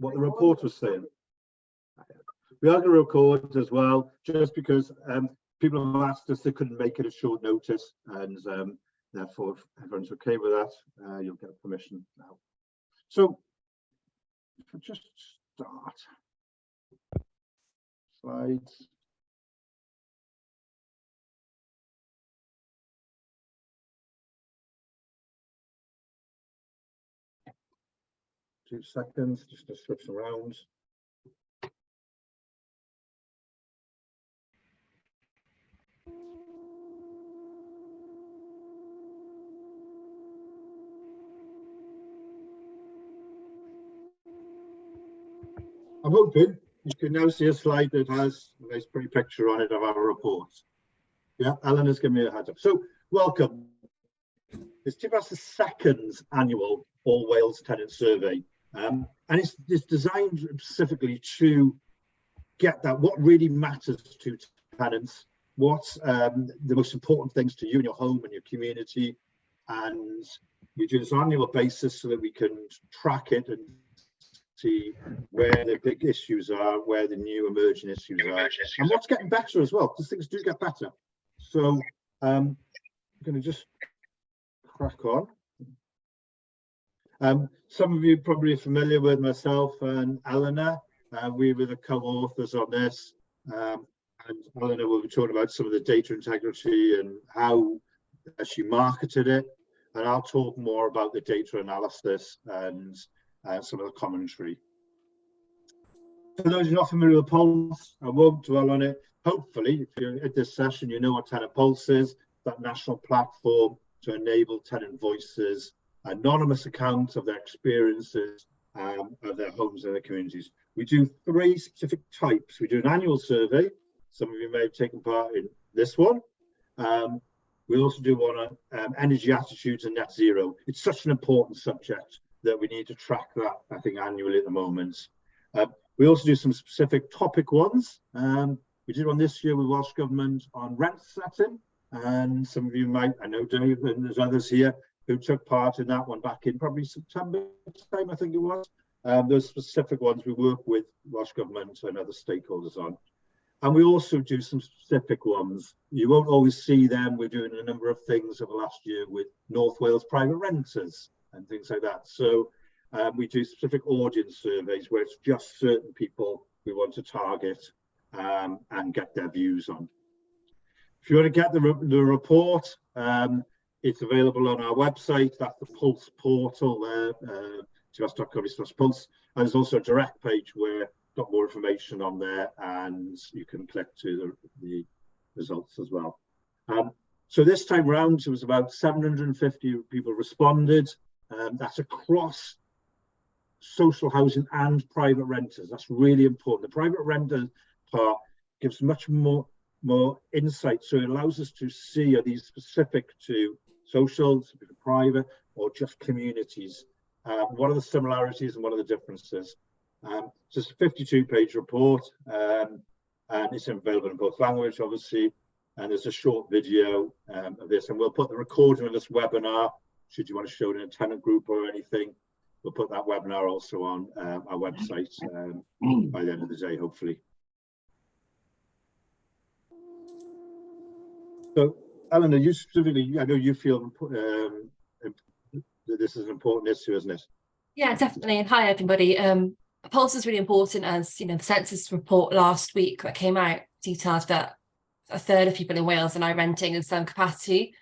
what the report was saying. We are going to record as well, just because people have asked us, they couldn't make it at short notice, and therefore, if everyone's okay with that, you'll get permission now. So, if we just start. Slides. Two seconds, just to switch around. I'm hoping you can now see a slide that has a nice pretty picture on it of our reports. Yeah, Alan has given me a heads up. So, welcome. It's TPAS's second annual All Wales Tenant Survey. And it's designed specifically to get that, what really matters to tenants, what's the most important things to you and your home and your community. And we do this on an annual basis so that we can track it and see where the big issues are, where the new emerging issues are, and what's getting better as well, because things do get better. So I'm going to just crack on. Some of you probably are familiar with myself and Eleanor. We were the co-authors on this, and Eleanor will be talking about some of the data integrity and how she marketed it, and I'll talk more about the data analysis and some of the commentary. For those who are not familiar with Pulse, I won't dwell on it. Hopefully, if you're at this session, you know what Tenant Pulse is, that national platform to enable tenant voices, anonymous accounts of their experiences of their homes and their communities. We do 3 specific types. We do an annual survey. Some of you may have taken part in this one. We also do one on energy attitudes and net zero. It's such an important subject that we need to track that, I think, annually at the moment. We also do some specific topic ones. We did one this year with Welsh Government on rent setting, and some of you might, I know Dave and there's others here who took part in that one back in probably September time, I think it was. Those specific ones we work with Welsh Government and other stakeholders on. And we also do some specific ones. You won't always see them. We're doing a number of things over the last year with North Wales private renters and things like that. So we do specific audience surveys where it's just certain people we want to target and get their views on. If you want to get the report, it's available on our website. That's the Pulse portal there, tpas.co/pulse. And there's also a direct page where got more information on there, and you can click to the results as well. So this time around, it was about 750 people responded. That's across social housing and private renters. That's really important. The private renter part gives much more insight, so it allows us to see, are these specific to social, private, or just communities? What are the similarities and what are the differences? So it's a 52-page report, and it's available in both language, obviously, and there's a short video of this, and we'll put the recording of this webinar, should you want to show it in a tenant group or anything. We'll put that webinar also on our website by the end of the day, hopefully. So, Eleanor, you specifically, I know you feel that this is an important issue, isn't it? Yeah, definitely. And hi, everybody. Pulse is really important, as you know, the census report last week that came out detailed that a third of people in Wales are now renting in some capacity.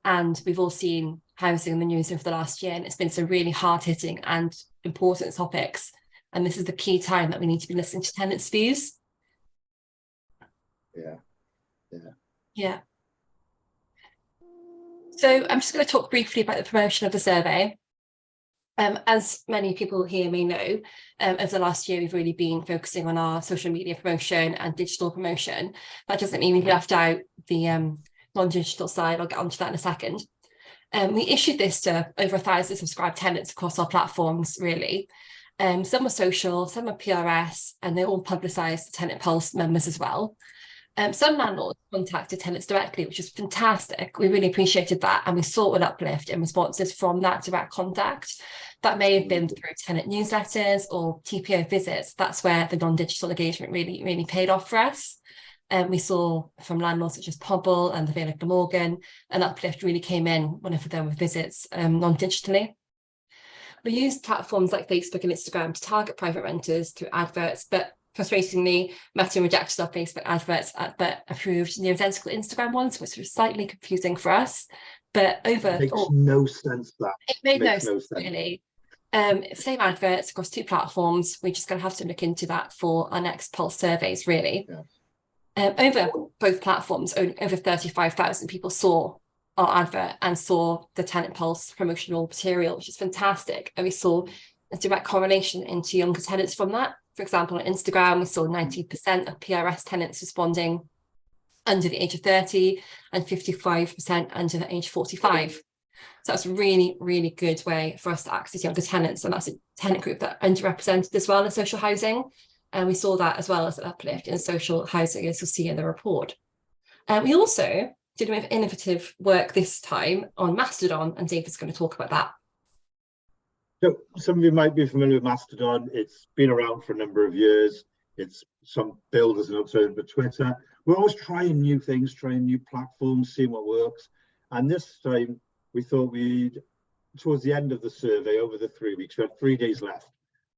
And we've all seen housing in the news over the last year, and it's been some really hard-hitting and important topics. And this is the key time that we need to be listening to tenants' views. Yeah. So I'm just going to talk briefly about the promotion of the survey. As many people here may know, over the last year, we've really been focusing on our social media promotion and digital promotion. That doesn't mean we've left out the non-digital side. I'll get onto that in a second. We issued this to over 1,000 subscribed tenants across our platforms, really. Some were social, some were PRS, and they all publicised the Tenant Pulse members as well. Some landlords contacted tenants directly, which is fantastic. We really appreciated that, and we saw an uplift in responses from that direct contact. That may have been through tenant newsletters or TPO visits. That's where the non-digital engagement really paid off for us. We saw from landlords such as Pobble and the Vale of Glamorgan, an uplift really came in whenever there were visits non-digitally. We used platforms like Facebook and Instagram to target private renters through adverts, but frustratingly, Meta rejected our Facebook adverts, but approved the identical Instagram ones, which was slightly confusing for us. But It makes no sense, that. It made no sense, really. Same adverts across 2 platforms. We're just going to have to look into that for our next Pulse surveys, really. Yeah. Over both platforms, over 35,000 people saw our advert and saw the Tenant Pulse promotional material, which is fantastic. And we saw a direct correlation into younger tenants from that. For example, on Instagram, we saw 90% of PRS tenants responding under the age of 30 and 55% under the age of 45. So that's a really good way for us to access younger tenants. And that's a tenant group that underrepresented as well in social housing. And we saw that as well as an uplift in social housing, as you'll see in the report. We also did a bit of innovative work this time on Mastodon, and David's going to talk about that. So some of you might be familiar with Mastodon. It's been around for a number of years. It's some builders and observed with Twitter. We're always trying new things, trying new platforms, seeing what works. And this time we thought towards the end of the survey, over the 3 weeks, we had 3 days left.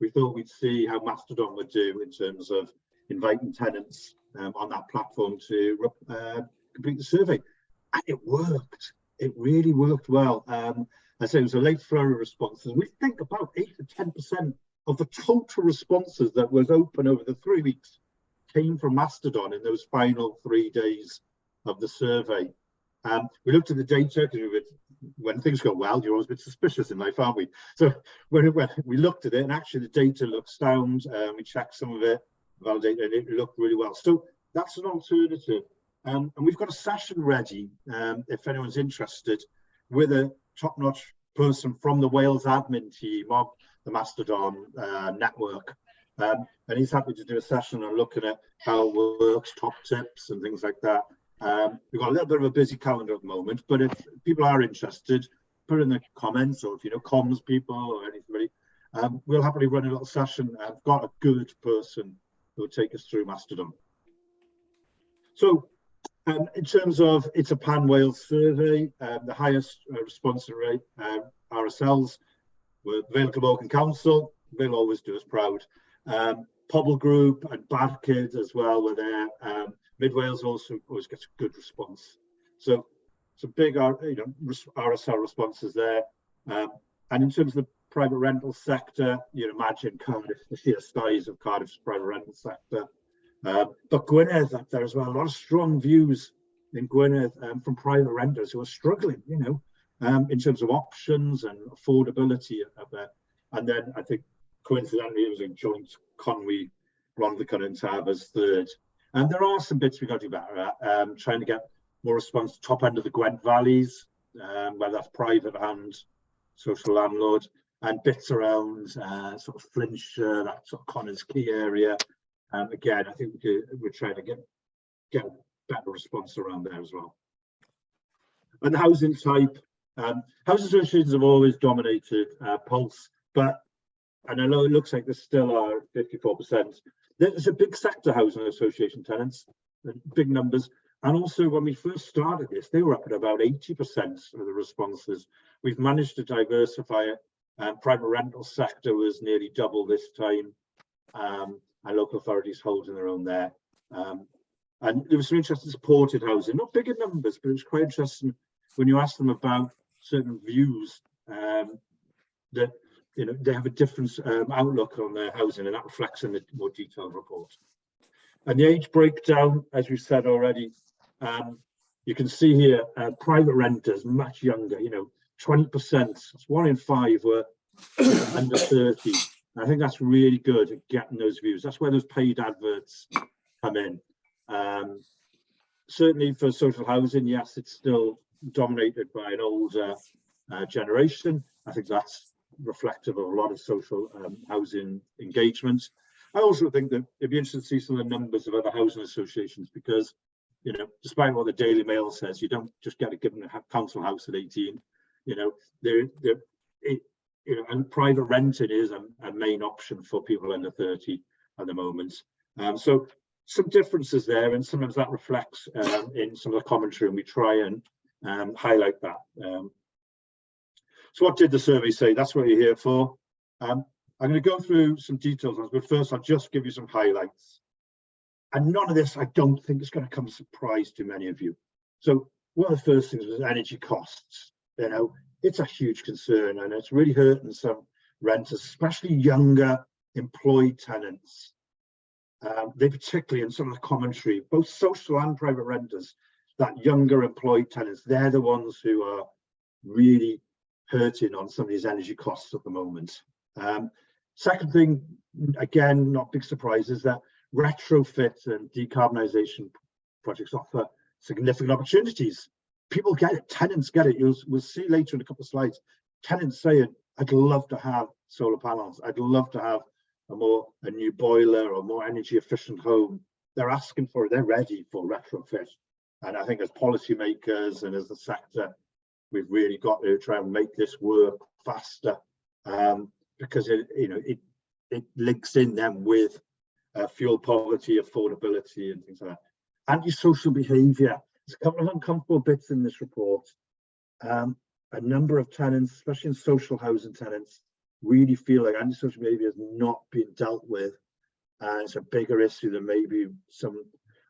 We thought we'd see how Mastodon would do in terms of inviting tenants on that platform to complete the survey. And it worked. It really worked well. I say it was a late flurry of responses. We think about 8 to 10% of the total responses that was open over the 3 weeks came from Mastodon in those final 3 days of the survey. We looked at the data because when things go well, you're always a bit suspicious in life, aren't we? So when we looked at it, and actually the data looked sound, we checked some of it, validated, and it looked really well. So that's an alternative. And we've got a session ready, if anyone's interested, with a top-notch person from the Wales admin team of the Mastodon network. And he's happy to do a session on looking at how it works, top tips and things like that. We've got a little bit of a busy calendar at the moment, but if people are interested, put in the comments, or if you know comms people or anybody, we'll happily run a little session. I've got a good person who will take us through Mastodon. So in terms of, it's a pan-Wales survey, the highest response rate, RSLs, were Vale of Glamorgan Council. They'll always do us proud. Pobble Group and Bad Kids as well were there. Mid Wales also always gets a good response. So some big RSL responses there. And in terms of the private rental sector, you imagine Cardiff, the sheer size of Cardiff's private rental sector. But Gwynedd up there as well. A lot of strong views in Gwynedd from private renters who are struggling, in terms of options and affordability up there. And then I think coincidentally it was a joint Conwy, Rhondda and Tab as third. And there are some bits we got to do better at, trying to get more response to top end of the Gwent valleys, whether that's private and social landlord, and bits around sort of Flintshire, that sort of Connors Quay area. Again, I think we're trying to get a better response around there as well. And the housing type, housing associations have always dominated Pulse, but and I know it looks like there still are 54%. There's a big sector, housing association tenants, big numbers. And also when we first started this, they were up at about 80% of the responses. We've managed to diversify it. Private rental sector was nearly double this time. And local authorities holding their own there. And there was some interesting supported housing, not bigger numbers, but it was quite interesting when you ask them about certain views that they have a different outlook on their housing, and that reflects in the more detailed report. And the age breakdown, as we've said already, you can see here private renters much younger, 20%, that's 1 in 5 were under 30. I think that's really good at getting those views. That's where those paid adverts come in. Certainly for social housing, yes, it's still dominated by an older generation. I think that's reflective of a lot of social housing engagements. I also think that it'd be interesting to see some of the numbers of other housing associations, because You know, despite what the Daily Mail says, you don't just get given a council house at 18. You know, and private renting is a main option for people under 30 at the moment. So some differences there, and sometimes that reflects in some of the commentary, and we try and highlight that. So what did the survey say? That's what you're here for. I'm going to go through some details, but first I'll just give you some highlights. And none of this, I don't think, is going to come as a surprise to many of you. So one of the first things was energy costs. You know, it's a huge concern, and it's really hurting some renters, especially younger employed tenants. They particularly, in some of the commentary, both social and private renters, that younger employed tenants, they're the ones who are really hurting on some of these energy costs at the moment. Second thing, again, not big surprise, is that retrofit and decarbonisation projects offer significant opportunities. People get it, tenants get it. We'll see later in a couple of slides, tenants saying, I'd love to have solar panels. I'd love to have a new boiler or more energy efficient home. They're asking for it, they're ready for retrofit. And I think as policymakers and as the sector, we've really got to try and make this work faster, because it links in them with fuel poverty, affordability, and things like that. Antisocial behaviour. There's a couple of uncomfortable bits in this report. A number of tenants, especially in social housing tenants, really feel like antisocial behaviour has not been dealt with, and it's a bigger issue than maybe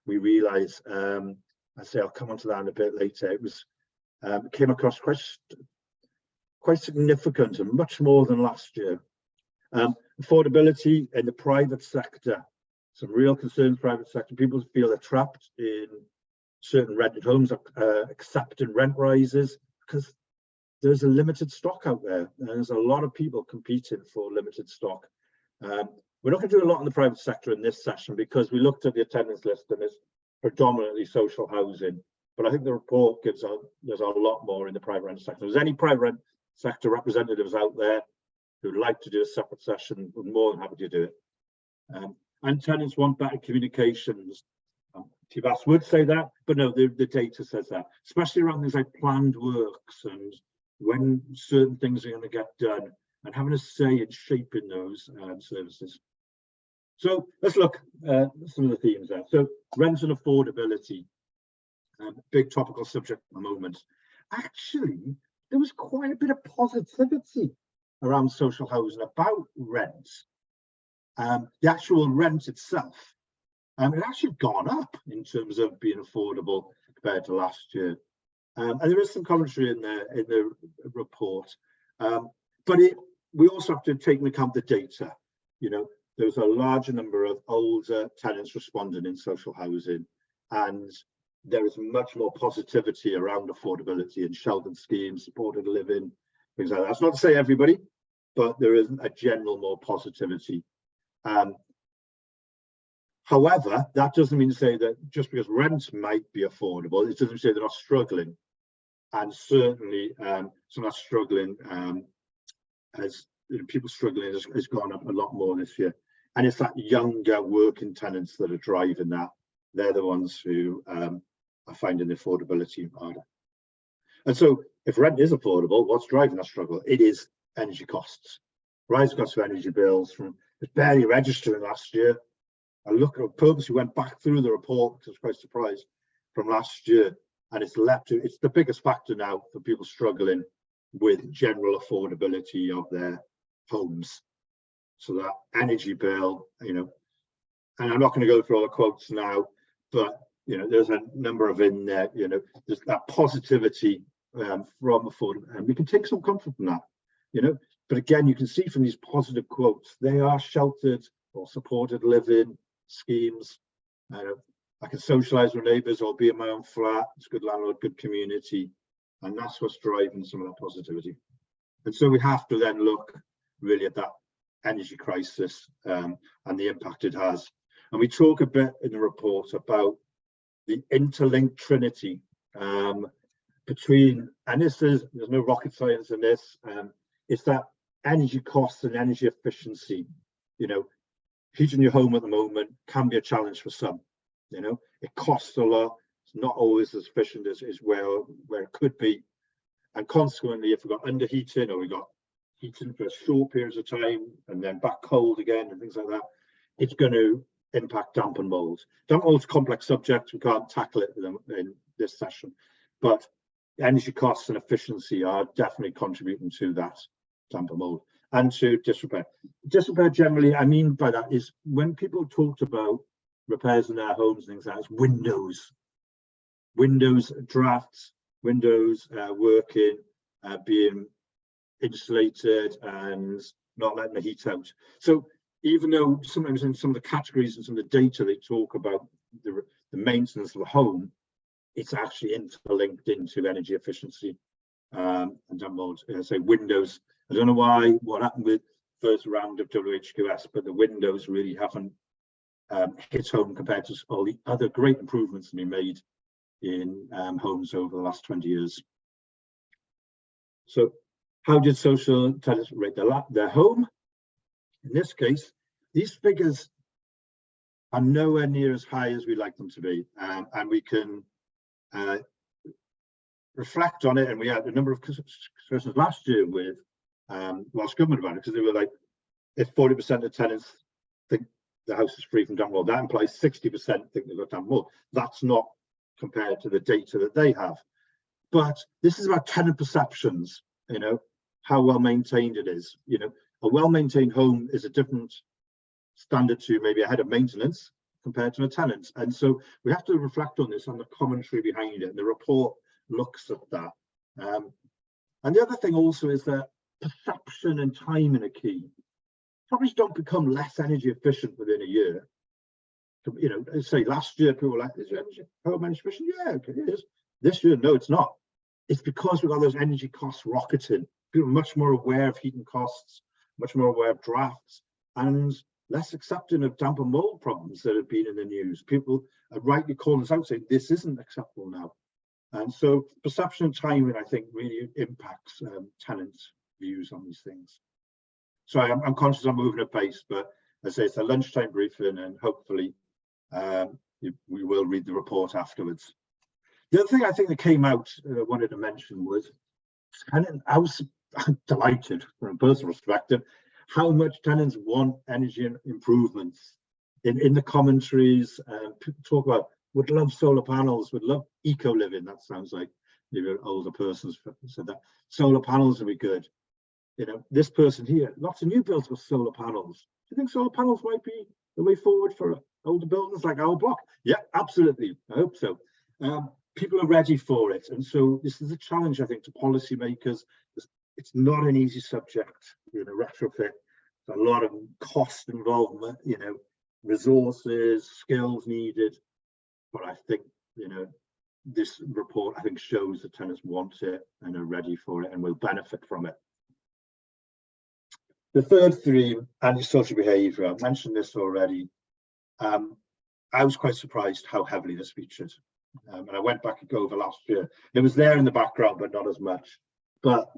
we realise. I say I'll come on to that in a bit later. It was came across quite significant and much more than last year. Affordability in the private sector, some real concerns. Private sector, people feel they're trapped in certain rented homes, accepting rent rises because there's a limited stock out there, and there's a lot of people competing for limited stock. We're not going to do a lot in the private sector in this session because we looked at the attendance list and it's predominantly social housing. But I think the report gives there's a lot more in the private rent sector. If there's any private rent sector representatives out there who'd like to do a separate session, we're more than happy to do it. And tenants want better communications. TBAS would say that, but no, the data says that, especially around things like planned works and when certain things are going to get done, and having a say in shaping those services. So let's look at some of the themes there. So rent and affordability, big topical subject at the moment. Actually, there was quite a bit of positivity around social housing about rent. The actual rent itself, it actually gone up in terms of being affordable compared to last year. And there is some commentary in the report, but we also have to take into account the data. You know, there's a larger number of older tenants responding in social housing, and there is much more positivity around affordability and sheltered schemes, supported living, things like that. That's not to say everybody, but there is a general more positivity. However, that doesn't mean to say that just because rents might be affordable, it doesn't say they're not struggling. And certainly some are struggling, as people struggling has gone up a lot more this year. And it's that younger working tenants that are driving that. They're the ones who are finding the affordability harder. And so if rent is affordable, what's driving that struggle? It is energy costs. Rising costs of energy bills from it's barely registering last year. I purposely went back through the report because I was quite surprised from last year. And it's the biggest factor now for people struggling with general affordability of their homes. So that energy bill, and I'm not going to go through all the quotes now, but there's a number of in there. There's that positivity from affordability, and we can take some comfort from that. But again, you can see from these positive quotes, they are sheltered or supported living schemes. I can socialise with neighbours or be in my own flat. It's good landlord, good community. And that's what's driving some of that positivity. And so we have to then look really at that energy crisis and the impact it has. And we talk a bit in the report about the interlinked trinity between, and there's no rocket science in this, it's that energy costs and energy efficiency. Heating your home at the moment can be a challenge for some. It costs a lot. It's not always as efficient as where it could be. And consequently, if we've got underheating or we've got heating for short periods of time and then back cold again and things like that, it's going to impact damp and mold. Damp and mold's a complex subject. We can't tackle it in this session, but energy costs and efficiency are definitely contributing to that damp and mold and to disrepair. Disrepair generally, I mean by that is when people talked about repairs in their homes and things like that, it's windows, drafts, windows working, being insulated and not letting the heat out. So even though sometimes in some of the categories and some of the data they talk about the maintenance of the home, it's actually interlinked into energy efficiency and damp mold. So windows, I don't know what happened with first round of WHQS, but the windows really haven't hit home compared to all the other great improvements that have been made in homes over the last 20 years. So how did social tenants rate their home? In this case, these figures are nowhere near as high as we'd like them to be, and we can reflect on it. And we had a number of discussions last year with Welsh Government about it, because they were like, if 40% of tenants think the house is free from damp mold, that implies 60% think they've got damp mold. That's not compared to the data that they have. But this is about tenant perceptions, you know, how well maintained it is. You know, a well-maintained home is a different standard to maybe a head of maintenance compared to a tenant. And so we have to reflect on this, on the commentary behind it. And the report looks at that. And the other thing also is that perception and timing are key. Properties don't become less energy efficient within a year. You know, say last year people were like, is your home energy efficient? Yeah, okay, it is. This year, no, it's not. It's because we've got those energy costs rocketing. People are much more aware of heating costs, much more aware of drafts, and less accepting of damp and mold problems that have been in the news. People are rightly calling us out, saying this isn't acceptable now. And so perception and timing, I think, really impacts tenants' views on these things. So I'm conscious I'm moving at pace, but as I say, it's a lunchtime briefing, and hopefully we will read the report afterwards. The other thing I think that came out, I wanted to mention was, I was delighted from a personal perspective, how much tenants want energy improvements. In the commentaries, people talk about, would love solar panels, would love eco-living. That sounds like maybe older persons said that. Solar panels would be good. You know, this person here, lots of new builds with solar panels. Do you think solar panels might be the way forward for older buildings like our block? Yeah, absolutely. I hope so. People are ready for it. And so this is a challenge, I think, to policymakers. It's not an easy subject, you know, retrofit. There's a lot of cost involvement, you know, resources, skills needed. But I think, you know, this report, I think, shows that tenants want it and are ready for it and will benefit from it. The third theme, antisocial behaviour. I mentioned this already. I was quite surprised how heavily this featured. And I went back and go over last year. It was there in the background, but not as much. But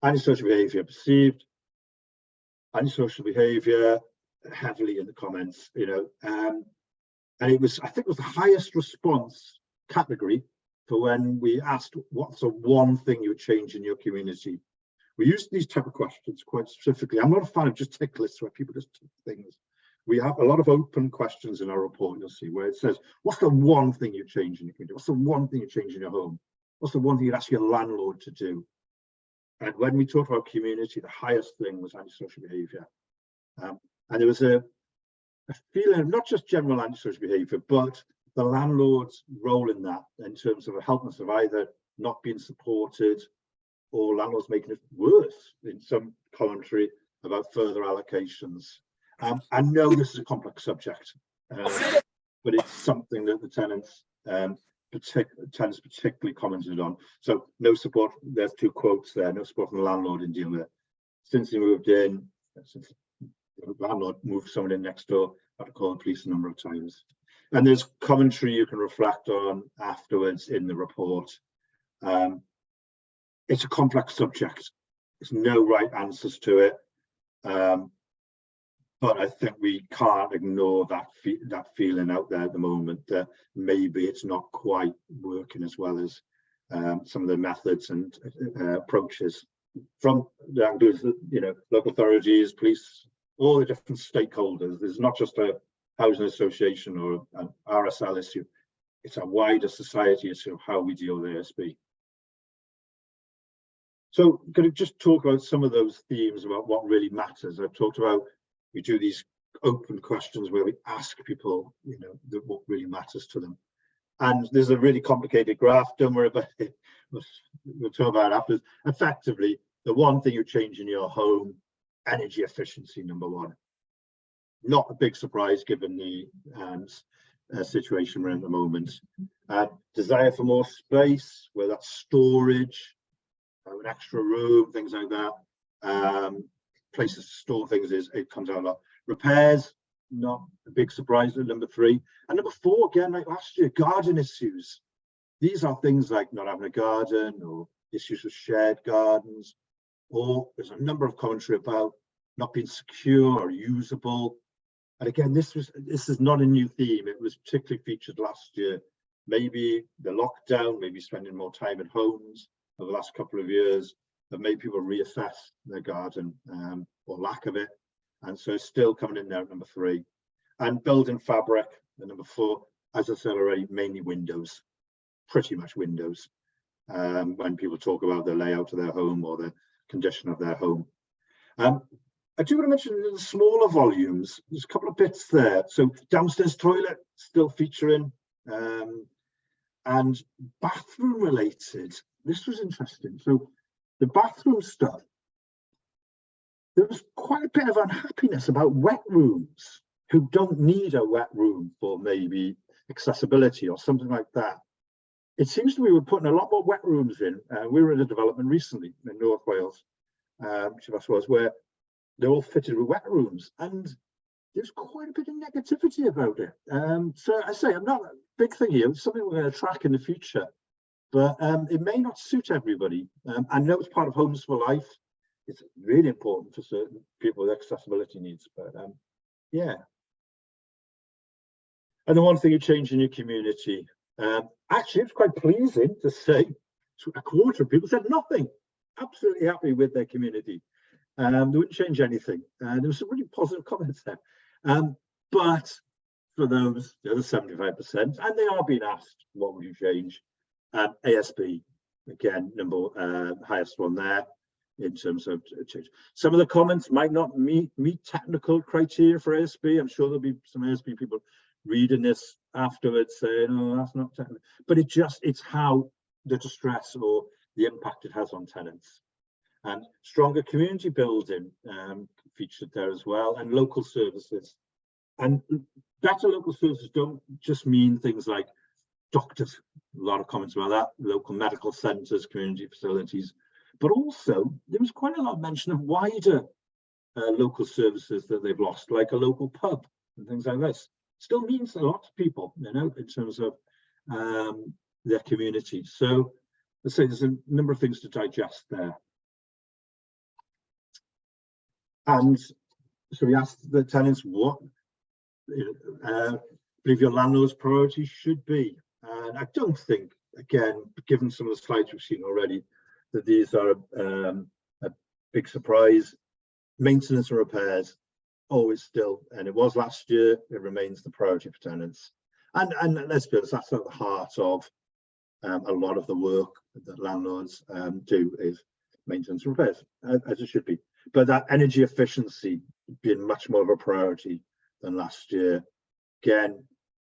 antisocial behaviour perceived, antisocial behaviour heavily in the comments, you know. And it was, I think it was the highest response category for when we asked what's the one thing you would change in your community. We used these type of questions quite specifically. I'm not a fan of just tick lists where people just tick things. We have a lot of open questions in our report, you'll see, where it says, what's the one thing you change in your community? What's the one thing you change in your home? What's the one thing you'd ask your landlord to do? And when we talk about community, the highest thing was antisocial behaviour. And there was a feeling of not just general antisocial behaviour, but the landlord's role in that, in terms of a helpness of either not being supported or landlords making it worse in some commentary about further allocations. I know this is a complex subject, but it's something that the tenants particularly commented on. So no support, there's two quotes there, no support from the landlord in dealing with it. Since he moved in, since the landlord moved someone in next door, had to call the police a number of times. And there's commentary you can reflect on afterwards in the report. It's a complex subject. There's no right answers to it. but I think we can't ignore that feeling out there at the moment that maybe it's not quite working as well as some of the methods and approaches from the angles that, you know, local authorities, police, all the different stakeholders. There's not just a housing association or an RSL issue, it's a wider society issue of how we deal with ASB. So I'm going to just talk about some of those themes about what really matters. I've talked about, we do these open questions where we ask people, you know, what really matters to them. And there's a really complicated graph, don't worry about it, we'll talk about it after. Effectively, the one thing you change in your home, energy efficiency, number one. Not a big surprise given the situation we're in at the moment. Desire for more space, whether that's storage, an extra room, things like that. Places to store things, it comes out a lot. Repairs, not a big surprise at number 3. And number 4, again, like last year, garden issues. These are things like not having a garden or issues with shared gardens, or there's a number of commentary about not being secure or usable. And again, this is not a new theme. It was particularly featured last year. Maybe the lockdown, maybe spending more time at homes over the last couple of years, have made people reassess their garden or lack of it. And so it's still coming in there at number 3. And building fabric at number 4, as I said already, mainly windows, pretty much windows. When people talk about the layout of their home or the condition of their home. I do want to mention the smaller volumes, there's a couple of bits there. So downstairs toilet still featuring, and bathroom related. This was interesting. So the bathroom stuff, there was quite a bit of unhappiness about wet rooms who don't need a wet room for maybe accessibility or something like that. It seems to me we're putting a lot more wet rooms in. We were in a development recently in North Wales, which of us was, where they're all fitted with wet rooms, and there's quite a bit of negativity about it. So I say, I'm not a big thing here. It's something we're going to track in the future, but it may not suit everybody. I know it's part of Homes for Life. It's really important for certain people with accessibility needs, but yeah. And the one thing you change in your community, actually, it's quite pleasing to say a quarter of people said nothing, absolutely happy with their community. They wouldn't change anything. There were some really positive comments there. But for those, the other 75%, and they are being asked, what would you change? ASB, again, number highest one there in terms of change. Some of the comments might not meet technical criteria for ASB. I'm sure there'll be some ASB people reading this afterwards saying, oh, that's not technical. But it's how the distress or the impact it has on tenants. And stronger community building featured there as well, and local services. And better local services don't just mean things like doctors, a lot of comments about that, local medical centres, community facilities, but also there was quite a lot of mention of wider local services that they've lost, like a local pub and things like this. Still means a lot to people, you know, in terms of their community. So let's say there's a number of things to digest there. And so we asked the tenants what believe your landlord's priorities should be. And I don't think, again, given some of the slides we've seen already, that these are a big surprise. Maintenance and repairs, always still, and it was last year, it remains the priority for tenants. And let's be honest, that's at the heart of a lot of the work that landlords do is maintenance and repairs, as it should be. But that energy efficiency being much more of a priority than last year. Again,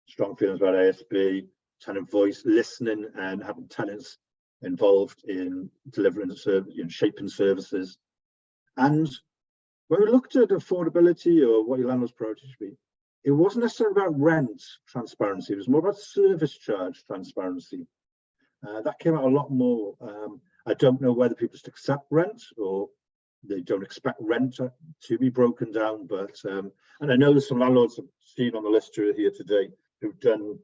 strong feelings about ASB, tenant voice, listening and having tenants involved in delivering the service, shaping services. And when we looked at affordability or what your landlord's priority should be, it wasn't necessarily about rent transparency, it was more about service charge transparency. That came out a lot more. I don't know whether people just accept rent or they don't expect rent to be broken down, but and I know there's some landlords I've seen on the list here today who've done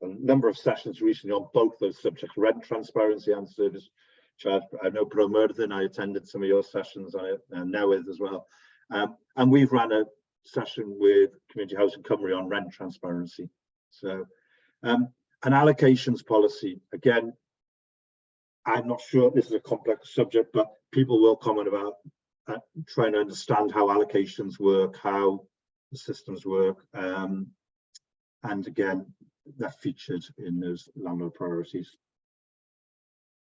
a number of sessions recently on both those subjects, rent transparency and service charge. I know Pro-Murthan, I attended some of your sessions on it, and Newydd as well. And we've ran a session with Community Housing Cymru on rent transparency. So an allocations policy, again, I'm not sure this is a complex subject, but people will comment about trying to understand how allocations work, how the systems work, and again, they're featured in those landlord priorities.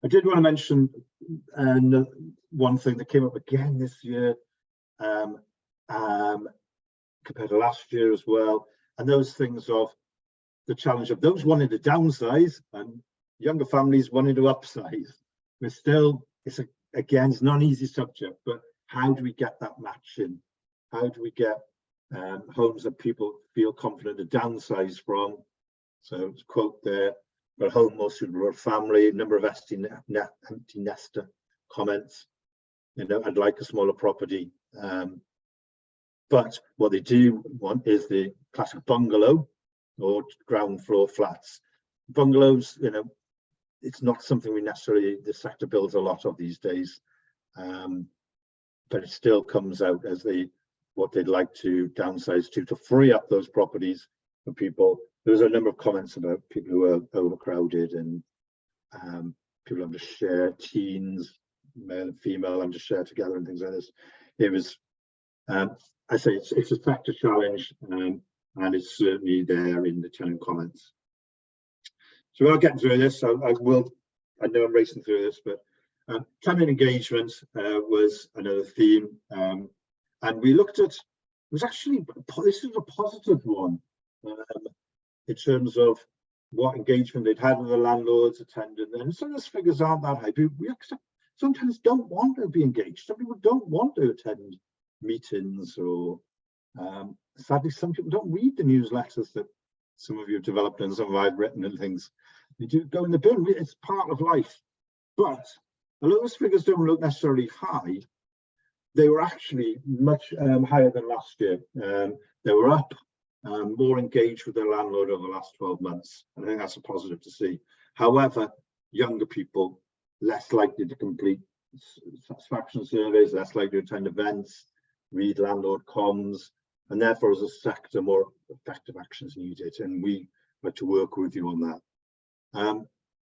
I did want to mention one thing that came up again this year compared to last year as well, and those things of the challenge of those wanting to downsize and younger families wanting to upsize. We're still, again, it's not an easy subject, but how do we get that matching? How do we get homes that people feel confident to downsize from? So to quote there, a home more suitable for a family, number of empty nester comments. You know, I'd like a smaller property. But what they do want is the classic bungalow or ground floor flats. Bungalows, you know, it's not something the sector builds a lot of these days. But it still comes out as what they'd like to downsize to free up those properties for people. There was a number of comments about people who are overcrowded and people having to share, teens, male and female, having to share together and things like this. It was, I say it's a sector challenge, and it's certainly there in the tenant comments. So we're getting through this. So I know I'm racing through this, but tenant engagement was another theme, and we looked at. It was actually this is a positive one. In terms of what engagement they'd had with the landlords attending, and some of those figures aren't that high. We sometimes don't want to be engaged. Some people don't want to attend meetings, or sadly, some people don't read the newsletters that some of you have developed and some of I've written and things. They do go in the bin. It's part of life. But although those figures don't look necessarily high, they were actually much higher than last year. They were up. More engaged with their landlord over the last 12 months. I think that's a positive to see. However, younger people, less likely to complete satisfaction surveys, less likely to attend events, read landlord comms, and therefore as a sector, more effective actions needed. And we like to work with you on that.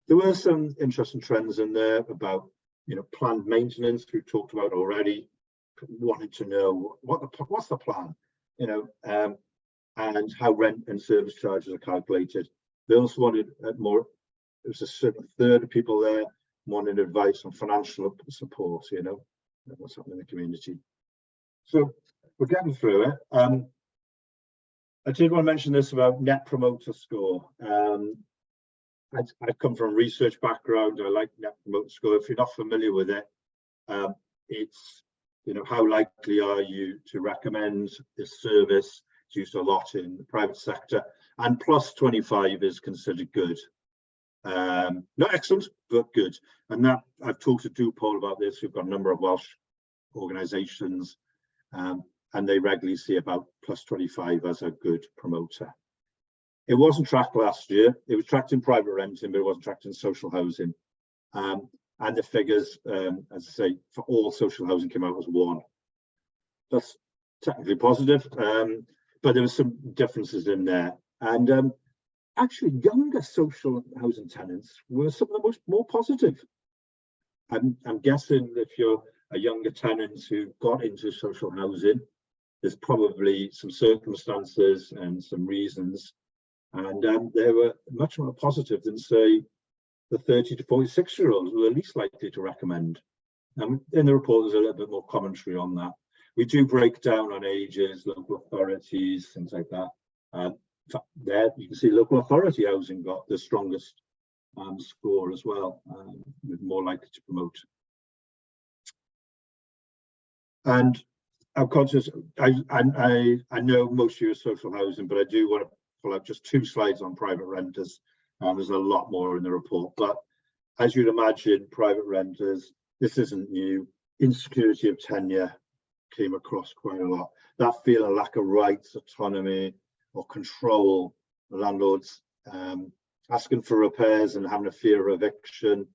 There were some interesting trends in there about, you know, planned maintenance we've talked about already, wanted to know what's the plan, you know, and how rent and service charges are calculated. They also wanted more, there was a certain third of people there wanted advice on financial support, you know, what's happening in the community. So we're getting through it. I did want to mention this about Net Promoter Score. I've come from a research background. I like Net Promoter Score. If you're not familiar with it, it's, you know, how likely are you to recommend this service? It's used a lot in the private sector, and plus 25 is considered good. Not excellent, but good. And that I've talked to Dupol about this. We've got a number of Welsh organisations, and they regularly see about plus 25 as a good promoter. It wasn't tracked last year. It was tracked in private renting, but it wasn't tracked in social housing. And the figures, as I say, for all social housing came out as 1. That's technically positive. But there were some differences in there, and actually younger social housing tenants were some of the more positive. I'm guessing if you're a younger tenant who got into social housing, there's probably some circumstances and some reasons, and they were much more positive than, say, the 30 to 46-year-olds who are least likely to recommend. In the report, there's a little bit more commentary on that. We do break down on ages, local authorities, things like that. There you can see local authority housing got the strongest score as well, with more likely to promote. And I'm conscious, I know most of you are social housing, but I do want to pull out just 2 slides on private renters. There's a lot more in the report, but as you'd imagine, private renters, this isn't new. Insecurity of tenure came across quite a lot. That feeling, lack of rights, autonomy, or control, the landlords asking for repairs and having a fear of eviction,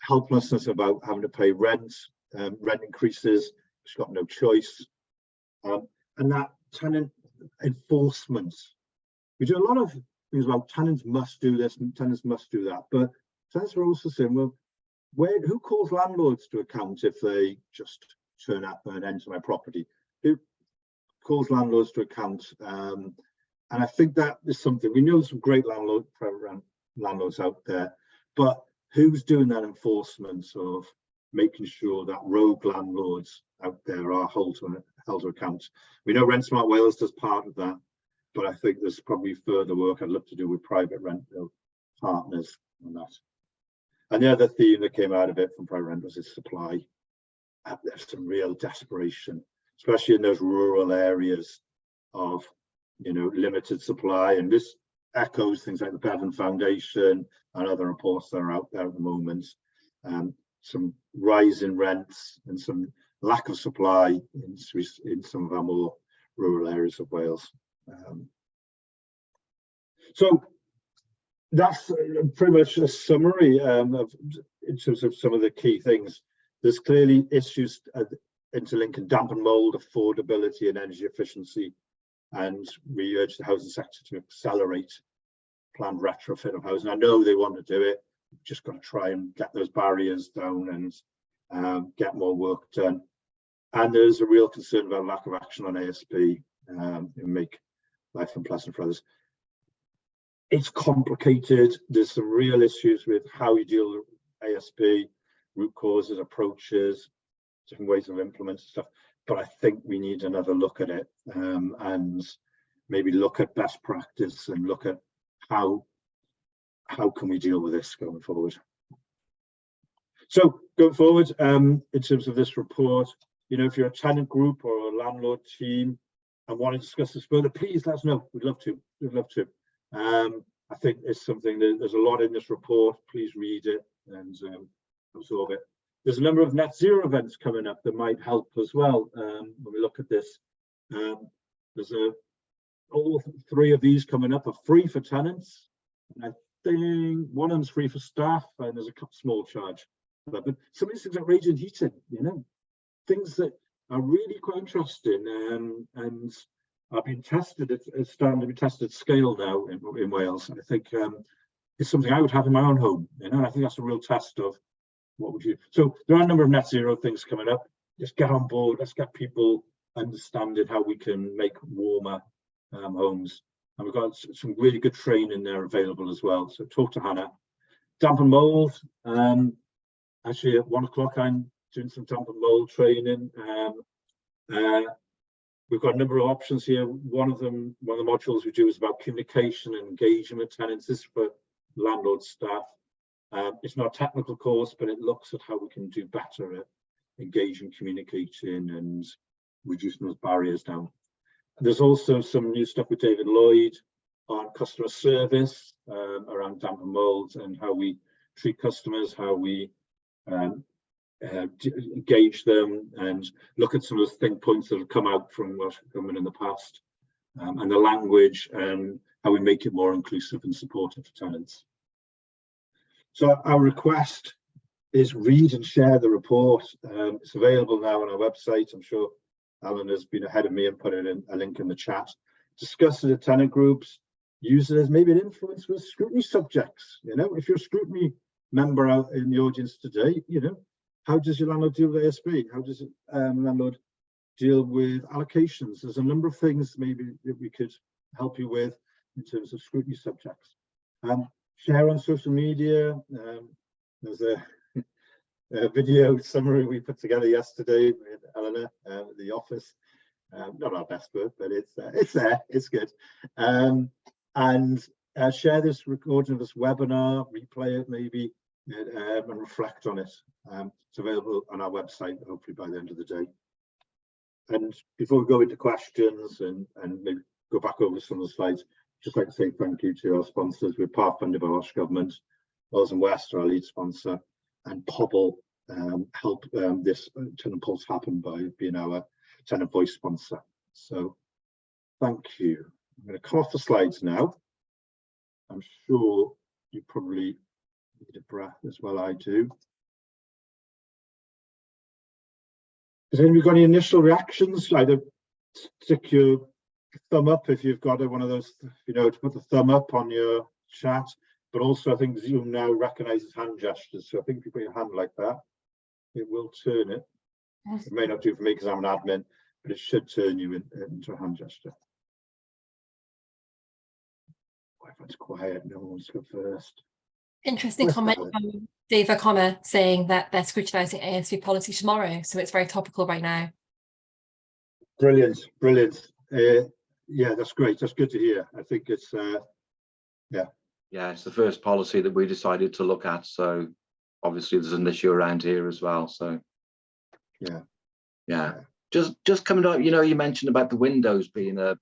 helplessness about having to pay rent, rent increases, she's got no choice, And that tenant enforcement. We do a lot of things about tenants must do this and tenants must do that, but tenants are also saying, well, who calls landlords to account if they just turn up and enter my property? Who calls landlords to account? And I think that is something, we know some great landlords out there, but who's doing that enforcement of making sure that rogue landlords out there are held to account? We know Rent Smart Wales does part of that, but I think there's probably further work I'd love to do with private rental partners on that. And the other theme that came out of it from private rentals is supply. There's some real desperation, especially in those rural areas of, you know, limited supply. And this echoes things like the Bevan Foundation and other reports that are out there at the moment. Some rise in rents and some lack of supply in some of our more rural areas of Wales. So that's pretty much a summary in terms of some of the key things. There's clearly issues interlinking damp and mold, affordability and energy efficiency, and we urge the housing sector to accelerate planned retrofit of housing. I know they want to do it, we've just got to try and get those barriers down and get more work done. And there's a real concern about lack of action on ASP and make life unpleasant for others. It's complicated. There's some real issues with how you deal with ASP, root causes, approaches, different ways of implementing stuff. But I think we need another look at it and maybe look at best practice and look at how can we deal with this going forward. So going forward, in terms of this report, you know, if you're a tenant group or a landlord team and want to discuss this further, please let us know. We'd love to. We'd love to. I think it's something that there's a lot in this report. Please read it and absorb it. There's a number of net zero events coming up that might help as well when we look at this. There's all three of these coming up are free for tenants. And I think one of them's free for staff, and there's a small charge. But some of these things like radiant heating, you know, things that are really quite interesting and are being tested. It's starting to be tested at scale now in Wales. And I think it's something I would have in my own home. You know, and I think that's a real test of what would you. So there are a number of net zero things coming up. Just get on board. Let's get people understanding how we can make warmer homes. And we've got some really good training there available as well. So talk to Hannah. Damp and mold. Actually, at 1 o'clock, I'm doing some damp and mold training. We've got a number of options here. One of the modules we do is about communication and engagement with tenants. This is for landlord staff. It's not a technical course, but it looks at how we can do better at engaging, communicating, and reducing those barriers down. There's also some new stuff with David Lloyd on customer service around damp and mold and how we treat customers, how we engage them, and look at some of the think points that have come out from Welsh Government in the past, and the language and how we make it more inclusive and supportive for tenants. So our request is read and share the report. It's available now on our website. I'm sure Alan has been ahead of me and put it in a link in the chat. Discuss it at tenant groups. Use it as maybe an influence with scrutiny subjects. You know, if you're a scrutiny member out in the audience today, you know, how does your landlord deal with ASB? How does landlord deal with allocations? There's a number of things maybe that we could help you with in terms of scrutiny subjects. Share on social media. There's a video summary we put together yesterday with Eleanor at the office. Not our best work, but it's there, it's good. And share this recording of this webinar, replay it maybe, and reflect on it. It's available on our website, hopefully by the end of the day. And before we go into questions and maybe go back over some of the slides, just like to say thank you to our sponsors. We're part funded by Welsh Government. Wales and West are our lead sponsor, and Pobble help this Tenant Pulse happen by being our Tenant Voice sponsor. So thank you. I'm going to come off the slides now. I'm sure you probably need a breath as well. I do. Has anybody got any initial reactions, either stick your thumb up if you've got one of those, you know, to put the thumb up on your chat. But also, I think Zoom now recognises hand gestures. So I think if you put your hand like that, it will turn it. It may not do for me because I'm an admin, but it should turn you into a hand gesture. Wi-Fi's quiet. No one wants to go first. Interesting comment from Dave O'Connor saying that they're scrutinising ASV policy tomorrow, so it's very topical right now. Brilliant, brilliant. Yeah, that's great. That's good to hear. I think it's yeah, it's the first policy that we decided to look at. So obviously there's an issue around here as well. So yeah. Just coming up, you know, you mentioned about the windows being a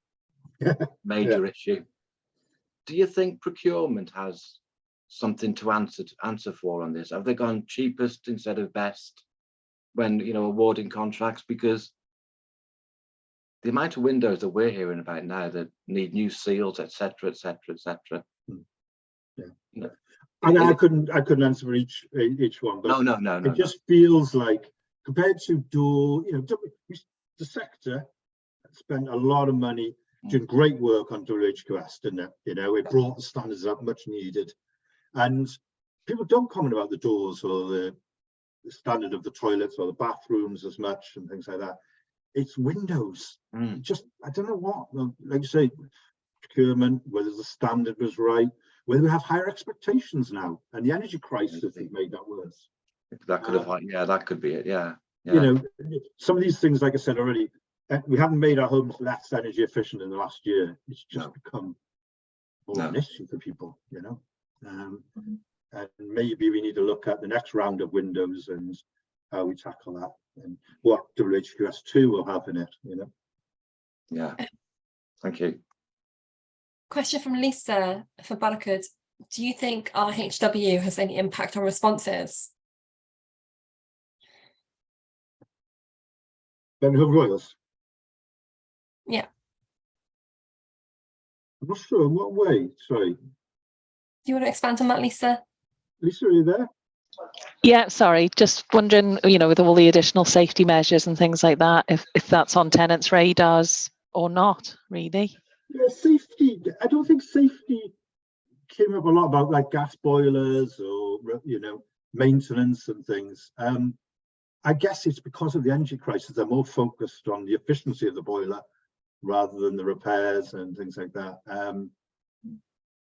major issue. Do you think procurement has something to answer for on this? Have they gone cheapest instead of best when, you know, awarding contracts? Because the amount of windows that we're hearing about now that need new seals, etc., etc., etc. Yeah. And I couldn't answer for each one, but no. It just feels like compared to door, you know, the sector spent a lot of money doing great work on WHQS, didn't it? You know, it brought the standards up, much needed. And people don't comment about the doors or the standard of the toilets or the bathrooms as much and things like that. It's windows. Just, I don't know what, like you say, procurement, whether the standard was right, whether we have higher expectations now, and the energy crisis has made that worse. That could have, that could be it. Yeah. You know, some of these things, like I said already, we haven't made our homes less energy efficient in the last year. It's just become more an issue for people, you know. And maybe we need to look at the next round of windows and how we tackle that and what WHQS2 will have in it, you know. Yeah, thank you. Question from Lisa for Balakud. Do you think RHW has any impact on responses? Birmingham Royals? Yeah. I'm not sure in what way, sorry. Do you want to expand on that, Lisa? Lisa, are you there? Yeah, sorry, just wondering, you know, with all the additional safety measures and things like that, if that's on tenants' radars or not, really. Yeah, safety, I don't think safety came up a lot about like gas boilers or, you know, maintenance and things. I guess it's because of the energy crisis, they're more focused on the efficiency of the boiler rather than the repairs and things like that.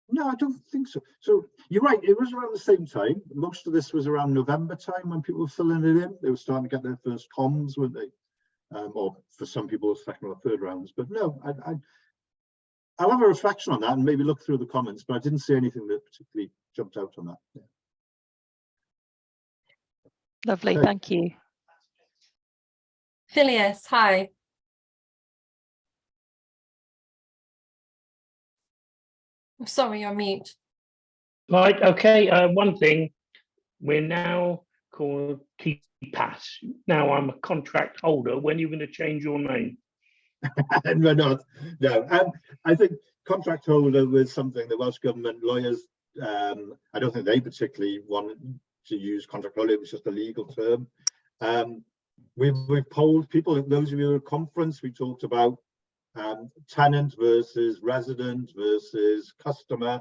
No, I don't think so. So you're right, it was around the same time. Most of this was around November time when people were filling it in. They were starting to get their first comms, weren't they? Or for some people, second or third rounds. But no, I'll have a reflection on that and maybe look through the comments, but I didn't see anything that particularly jumped out on that. Yeah. Lovely, thank you. Phileas, hi. I'm sorry, you're mute. Right, okay, one thing, we're now called KeyPass. Now I'm a contract holder. When are you going to change your name? And we're not. No, I think contract holder was something the Welsh Government lawyers, I don't think they particularly wanted to use contract holder. It was just a legal term. We've polled people, those of you at a conference, we talked about tenant versus resident versus customer,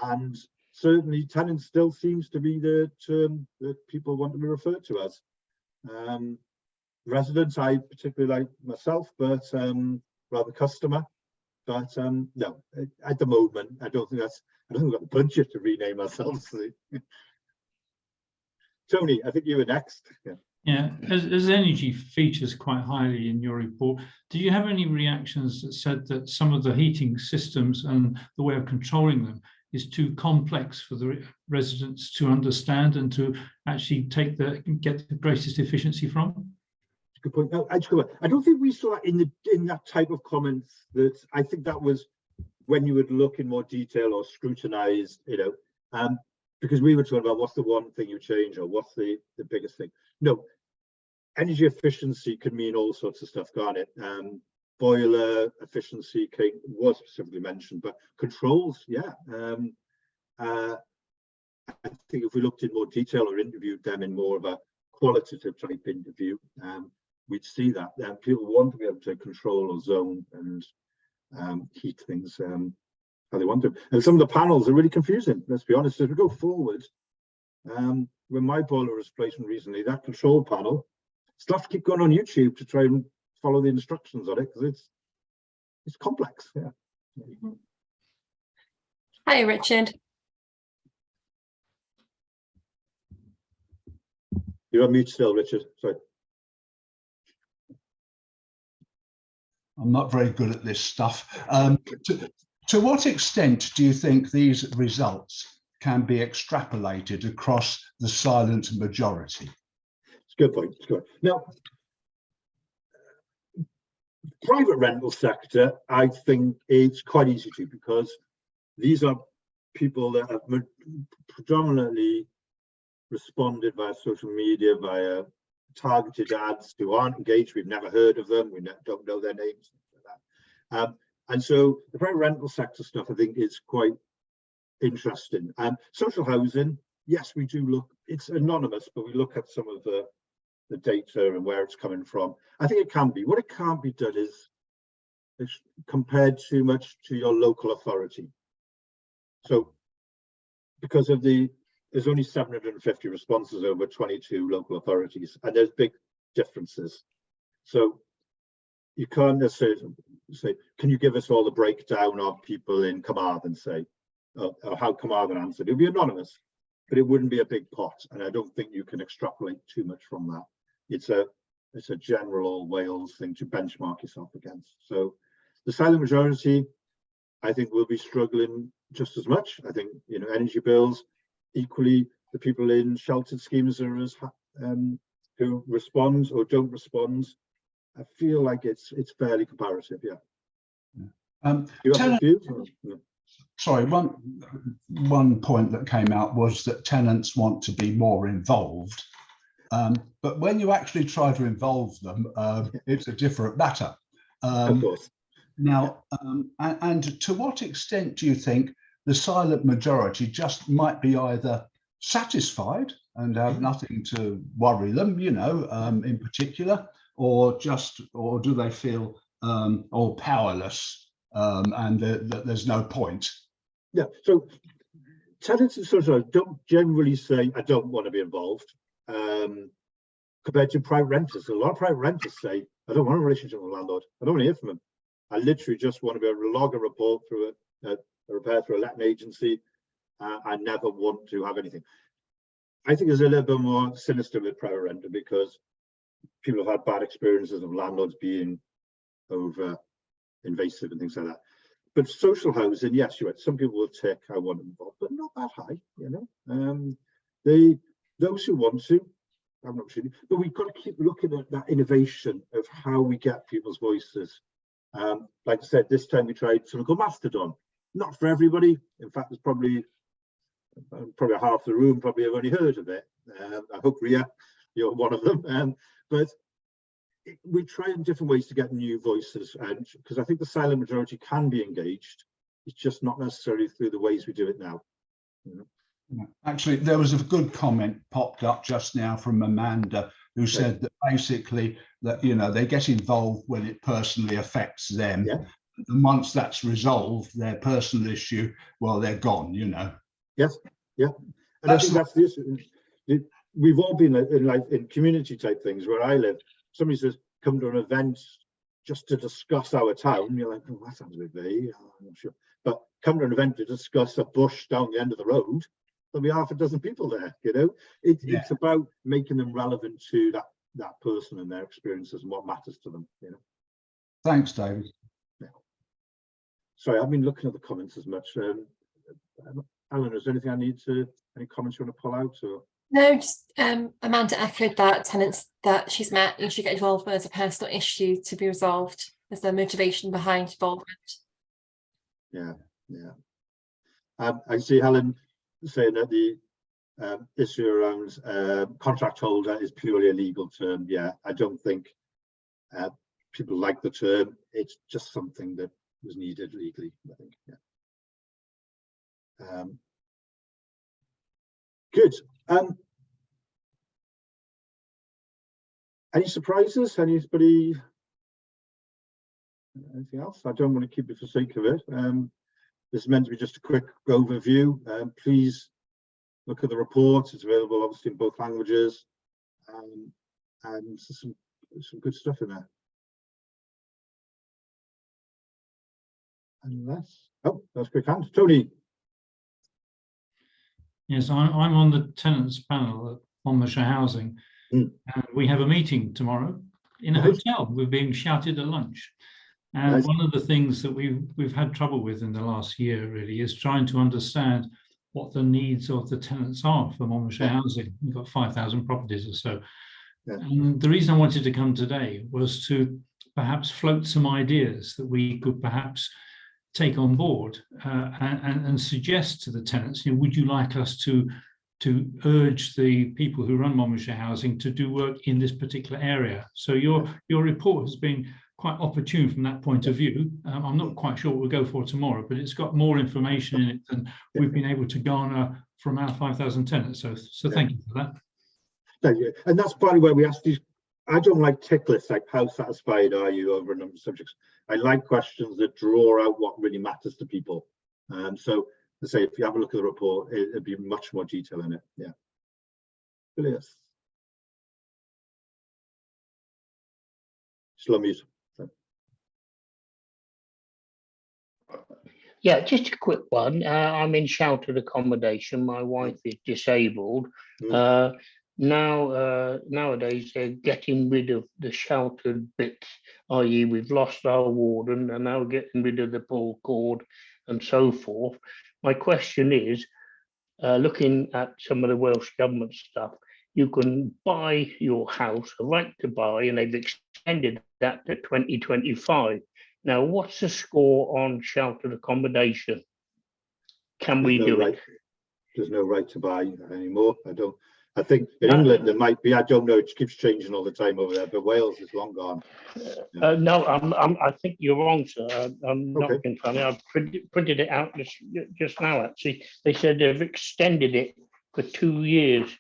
and certainly tenant still seems to be the term that people want to be referred to as. Residents, I particularly like myself, but rather customer. But no, at the moment, I don't think we've got the budget to rename ourselves. Tony, I think you were next. Yeah, as energy features quite highly in your report, do you have any reactions that said that some of the heating systems and the way of controlling them is too complex for the residents to understand and to actually get the greatest efficiency from? Good point. No, I don't think we saw that in that type of comments. That I think that was when you would look in more detail or scrutinize, you know, because we were talking about what's the one thing you change or what's the biggest thing. No, energy efficiency can mean all sorts of stuff, can't it? Boiler efficiency was specifically mentioned, but controls, yeah. I think if we looked in more detail or interviewed them in more of a qualitative type interview, we'd see that. People want to be able to control or zone and heat things how they want to. And some of the panels are really confusing, let's be honest. As we go forward, when my boiler was placed recently, that control panel, still have to keep going on YouTube to try and follow the instructions on it, because it's complex. Yeah. Hi, Richard. You're on mute still, Richard. Sorry. I'm not very good at this stuff. To what extent do you think these results can be extrapolated across the silent majority? It's a good point. It's good. Now, private rental sector, I think it's quite easy to, because these are people that have predominantly responded via social media, via targeted ads, who aren't engaged. We've never heard of them. We don't know their names. Like that. And so the private rental sector stuff, I think, is quite interesting. Social housing, yes, we do look, it's anonymous, but we look at some of the data and where it's coming from. I think it can be. What it can't be done is compared too much to your local authority. So because of there's only 750 responses over 22 local authorities, and there's big differences. So you can't necessarily say, can you give us all the breakdown of people in Carmarthen, say, or how Carmarthen answered? It would be anonymous, but it wouldn't be a big pot. And I don't think you can extrapolate too much from that. It's a general Wales thing to benchmark yourself against. So the silent majority, I think, will be struggling just as much. I think, energy bills, equally, the people in sheltered schemes are as who respond or don't respond. I feel like it's fairly comparative. Yeah. You have a view? Sorry, one point that came out was that tenants want to be more involved, but when you actually try to involve them, it's a different matter. Of course. Now, and to what extent do you think the silent majority just might be either satisfied and have nothing to worry them, in particular, or do they feel or powerless and there's no point? Yeah, so tenants and social don't generally say, I don't want to be involved, compared to private renters. A lot of private renters say, I don't want a relationship with a landlord. I don't want to hear from them. I literally just want to be able to log a report through a repair through a letting agency. I never want to have anything. I think there's a little bit more sinister with private renter, because people have had bad experiences of landlords being over invasive and things like that. But social housing, yes, you're right. Some people will tick, I want to involve, but not that high, those who want to, I'm not sure, but we've got to keep looking at that innovation of how we get people's voices. Like I said, this time we tried something called Mastodon. Not for everybody. In fact, there's probably half the room probably have only heard of it. I hope, Ria, you're one of them. But we try in different ways to get new voices, and because I think the silent majority can be engaged, it's just not necessarily through the ways we do it now. Actually, there was a good comment popped up just now from Amanda, who said that basically that they get involved when it personally affects them. Yeah. And once that's resolved, their personal issue, well, they're gone. Yes. Yeah. And I think that's the issue. We've all been in community type things where I live. Somebody says, come to an event just to discuss our town. You're like, oh, that sounds a bit vague. I'm not sure. But come to an event to discuss a bush down the end of the road, there'll be half a dozen people there. It's about making them relevant to that person and their experiences and what matters to them. Thanks, David. Yeah. Sorry, I've been looking at the comments as much. Alan, is there anything any comments you want to pull out? Or? No, just Amanda echoed that tenants that she's met usually get involved when there's a personal issue to be resolved. There's the motivation behind involvement. Yeah. I see Helen saying that the issue around contract holder is purely a legal term. Yeah, I don't think people like the term. It's just something that was needed legally, I think. Yeah. Good. Any surprises? Anybody? Anything else? I don't want to keep it for the sake of it. This is meant to be just a quick overview. Please look at the report. It's available obviously in both languages, and some good stuff in there. And that's that's quick hand. Tony. Yes, I'm on the tenants panel at Monmouthshire Housing, and we have a meeting tomorrow in a hotel. We're being shouted at lunch. And Nice. one of the things that we've had trouble with in the last year really is trying to understand what the needs of the tenants are for Monmouthshire Housing. We've got 5,000 properties or so. Yeah. And the reason I wanted to come today was to perhaps float some ideas that we could perhaps take on board and suggest to the tenants, would you like us to urge the people who run Monmouthshire Housing to do work in this particular area? So your report has been quite opportune from that point of view. I'm not quite sure what we'll go for tomorrow, but it's got more information in it than we've been able to garner from our 5,000 tenants. So thank you for that. Thank you. And that's partly where we ask these. I don't like tick lists, like how satisfied are you over a number of subjects. I like questions that draw out what really matters to people. So to say, if you have a look at the report, it'd be much more detail in it. Yeah. Brilliant. Slummies. Yeah, just a quick one. I'm in sheltered accommodation. My wife is disabled. Nowadays, they're getting rid of the sheltered bits, i.e. we've lost our warden and now getting rid of the pull cord and so forth. My question is, looking at some of the Welsh Government stuff, you can buy your house, a right to buy, and they've extended that to 2025. Now, what's the score on sheltered accommodation? Can we do it? There's no right to buy anymore. I think in England there might be. I don't know. It keeps changing all the time over there. But Wales is long gone. Yeah. No, I think you're wrong, sir. I'm not being funny. I've printed it out just now. Actually, they said they've extended it for 2 years.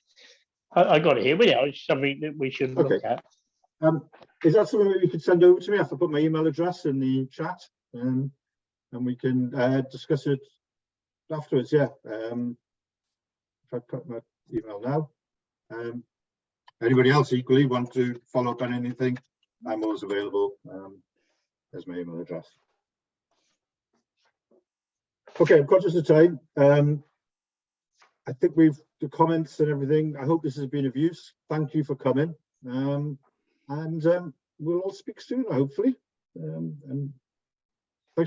I got it here. But yeah, it's something that we should look at. Is that something that you could send over to me? I have to put my email address in the chat, and we can discuss it afterwards. Yeah. If I put my email now. Anybody else equally want to follow up on anything? I'm always available. There's my email address. Okay, I'm conscious of time. I think the comments and everything. I hope this has been of use. Thank you for coming. And we'll all speak soon, hopefully. And